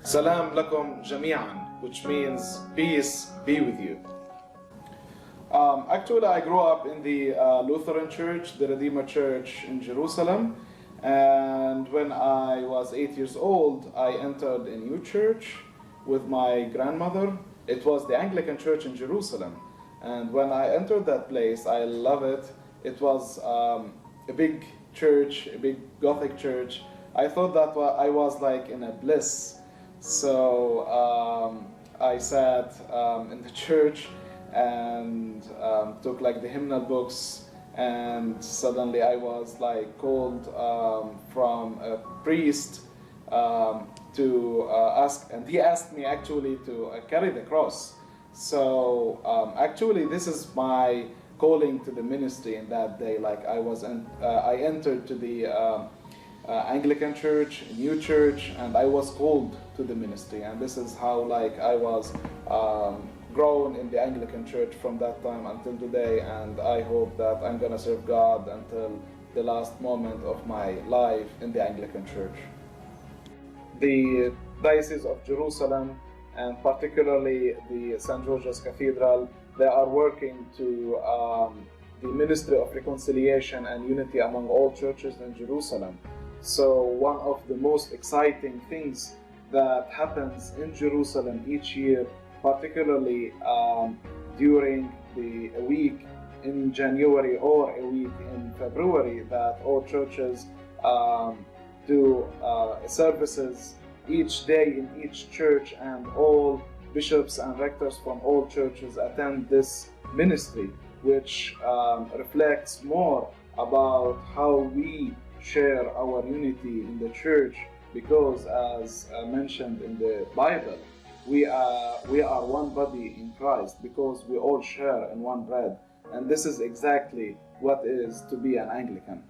Salam lakum jami'an, which means peace be with you. Actually, I grew up in the Lutheran Church, the Redeemer Church in Jerusalem. And when I was 8 years old, I entered a new church with my grandmother. It was the Anglican Church in Jerusalem. And when I entered that place, I love it. It was a big church, a big Gothic church. I thought that I was like in a bliss. So I sat in the church and took like the hymnal books, and suddenly I was like called from a priest to ask, and he asked me actually to carry the cross. So actually this is my calling to the ministry in that day. Like I entered to the Anglican church, a new church, and I was called to the ministry, and this is how like I was grown in the Anglican church from that time until today, and I hope that I'm gonna serve God until the last moment of my life in the Anglican church. The Diocese of Jerusalem, and particularly the St. George's Cathedral, they are working to the Ministry of Reconciliation and Unity among all churches in Jerusalem. So one of the most exciting things that happens in Jerusalem each year, particularly during a week in January or a week in February, that all churches do services each day in each church, and all bishops and rectors from all churches attend this ministry, which reflects more about how we share our unity in the church, because as mentioned in the Bible, we are one body in Christ because we all share in one bread, and this is exactly what it is to be an Anglican.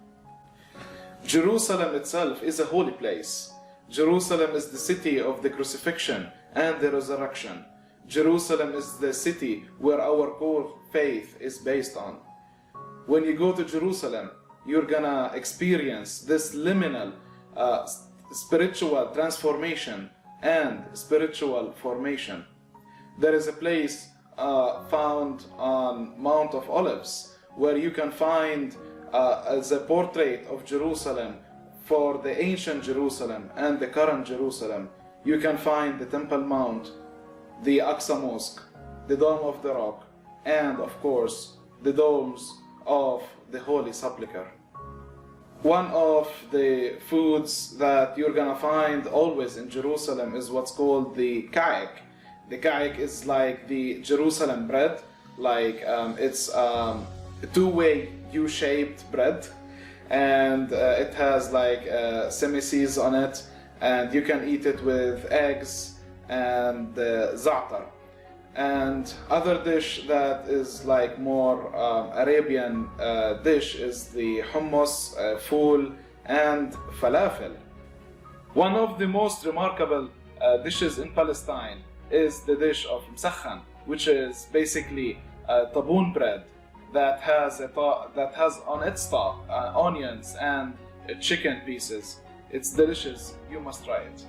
Jerusalem itself is a holy place. Jerusalem is the city of the crucifixion and the resurrection. Jerusalem is the city where our core faith is based on. When you go to Jerusalem, you're gonna experience this liminal spiritual transformation and spiritual formation. There is a place found on Mount of Olives where you can find as a portrait of Jerusalem for the ancient Jerusalem and the current Jerusalem. You can find the Temple Mount, the Aqsa Mosque, the Dome of the Rock, and of course the domes of the Holy Sepulchre. One of the foods that you're gonna find always in Jerusalem is what's called the CACS. The CACS is like the Jerusalem bread, like it's a two-way U-shaped bread, and it has like semices on it, and you can eat it with eggs and za'atar. And other dish that is like more Arabian dish is the hummus, fool, and falafel. One of the most remarkable dishes in Palestine is the dish of msakhan, which is basically taboon bread that has on its top onions and chicken pieces. It's delicious. You must try it.